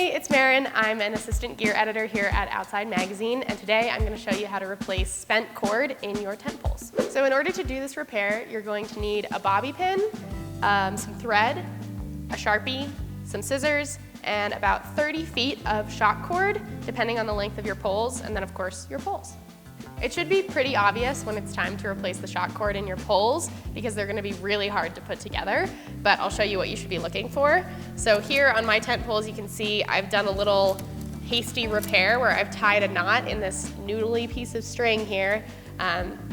Hey, it's Maren. I'm an assistant gear editor here at Outside Magazine, and today I'm going to show you how to replace spent cord in your tent poles. So in order to do this repair, you're going to need a bobby pin, some thread, a sharpie, some scissors, and about 30 feet of shock cord, depending on the length of your poles, and then of course your poles. It should be pretty obvious when it's time to replace the shock cord in your poles because they're going to be really hard to put together, but I'll show you what you should be looking for. So here on my tent poles you can see I've done a little hasty repair where I've tied a knot in this noodly piece of string here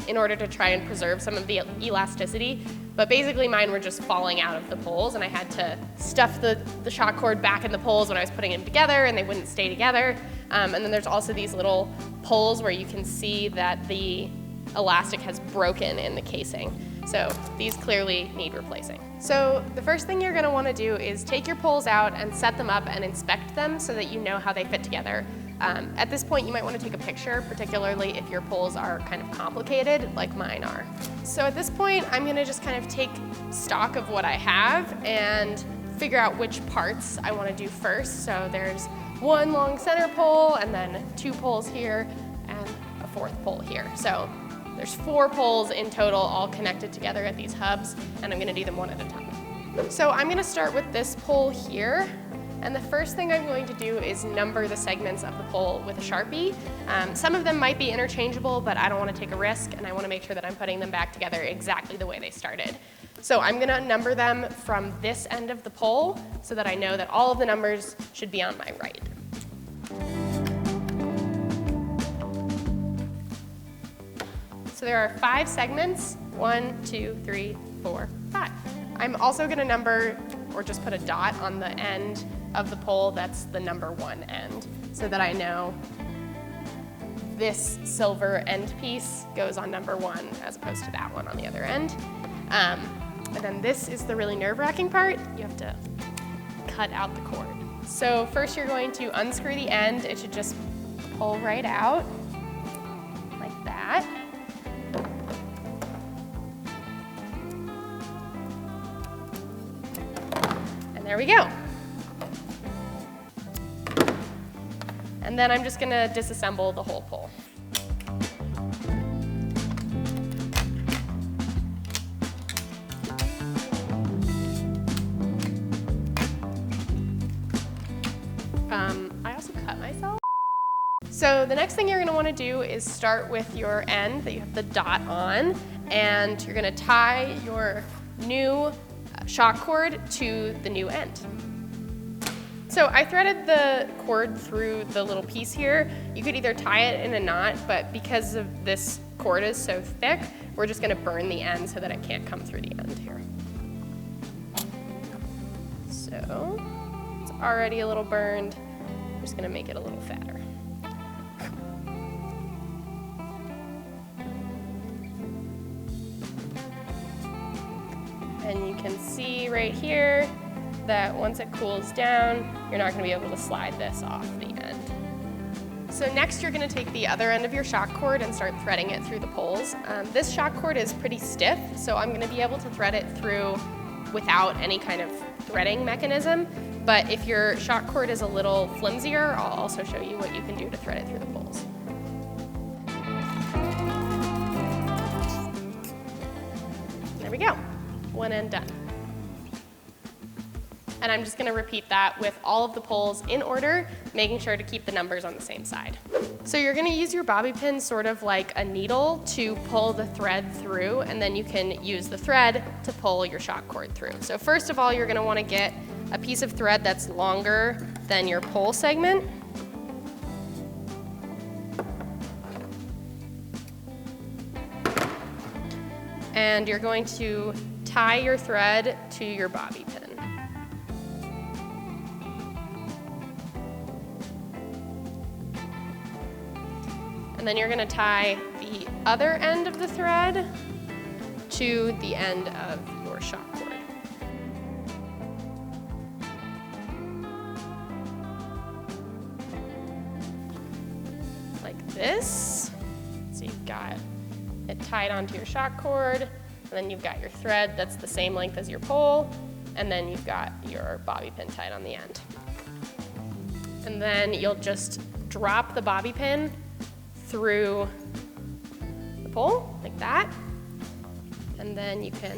in order to try and preserve some of the elasticity. But basically mine were just falling out of the poles and I had to stuff the shock cord back in the poles when I was putting them together and they wouldn't stay together. And then there's also these little poles where you can see that the elastic has broken in the casing. So these clearly need replacing. So the first thing you're going to want to do is take your poles out and set them up and inspect them so that you know how they fit together. At this point you might want to take a picture, particularly if your poles are kind of complicated like mine are. So at this point I'm going to just kind of take stock of what I have and figure out which parts I want to do first. So there's one long center pole and then two poles here and a fourth pole here. So there's 4 poles in total all connected together at these hubs, and I'm going to do them one at a time. So I'm going to start with this pole here, and the first thing I'm going to do is number the segments of the pole with a Sharpie. Some of them might be interchangeable, but I don't want to take a risk and I want to make sure that I'm putting them back together exactly the way they started. So I'm going to number them from this end of the pole so that I know that all of the numbers should be on my right. So there are 5 segments, 1, 2, 3, 4, 5. I'm also going to number, or just put a dot on the end of the pole that's the number 1 end, so that I know this silver end piece goes on number 1 as opposed to that one on the other end. And then this is the really nerve-wracking part. You have to cut out the cord. So first you're going to unscrew the end. It should just pull right out like that. And there we go. And then I'm just going to disassemble the whole pole. I also cut myself. So the next thing you're going to want to do is start with your end that you have the dot on, and you're going to tie your new shock cord to the new end. So I threaded the cord through the little piece here. You could either tie it in a knot, but because of this cord is so thick, we're just going to burn the end so that it can't come through the end here. So it's already a little burned. I'm just going to make it a little fatter. And you can see right here that once it cools down, you're not going to be able to slide this off the end. So next you're going to take the other end of your shock cord and start threading it through the poles. This shock cord is pretty stiff, so I'm going to be able to thread it through without any kind of threading mechanism. But if your shock cord is a little flimsier, I'll also show you what you can do to thread it through the poles. There we go. One end done. And I'm just going to repeat that with all of the poles in order, making sure to keep the numbers on the same side. So you're going to use your bobby pin sort of like a needle to pull the thread through, and then you can use the thread to pull your shock cord through. So first of all, you're going to want to get a piece of thread that's longer than your pole segment. And you're going to tie your thread to your bobby pin. And then you're going to tie the other end of the thread to the end of your shock cord. Like this. So you've got it tied onto your shock cord, and then you've got your thread that's the same length as your pole, and then you've got your bobby pin tied on the end. And then you'll just drop the bobby pin through the pole, like that. And then you can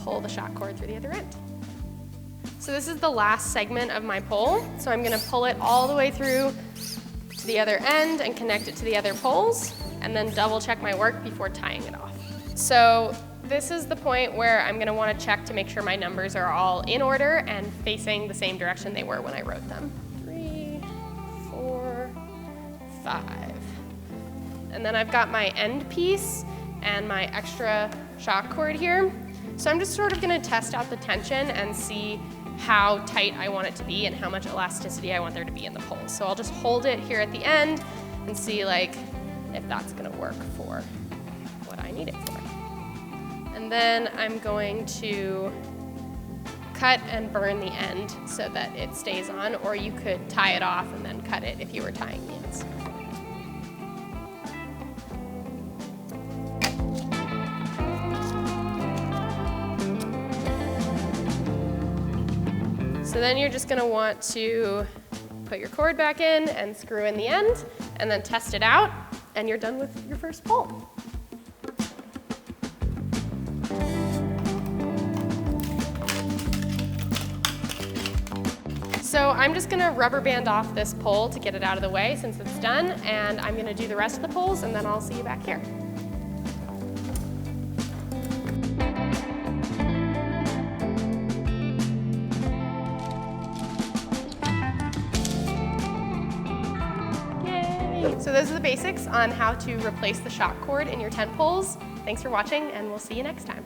pull the shock cord through the other end. So this is the last segment of my pole. So I'm gonna pull it all the way through to the other end and connect it to the other poles, and then double check my work before tying it off. So this is the point where I'm gonna wanna check to make sure my numbers are all in order and facing the same direction they were when I wrote them. 3, 4, 5. And then I've got my end piece and my extra shock cord here. So I'm just sort of gonna test out the tension and see how tight I want it to be and how much elasticity I want there to be in the pole. So I'll just hold it here at the end and see like if that's gonna work for what I need it for. And then I'm going to cut and burn the end so that it stays on, or you could tie it off and then cut it if you were tying the ends. So then you're just gonna want to put your cord back in and screw in the end, and then test it out, and you're done with your first pole. So I'm just gonna rubber band off this pole to get it out of the way since it's done, and I'm gonna do the rest of the poles, and then I'll see you back here. So those are the basics on how to replace the shock cord in your tent poles. Thanks for watching, and we'll see you next time.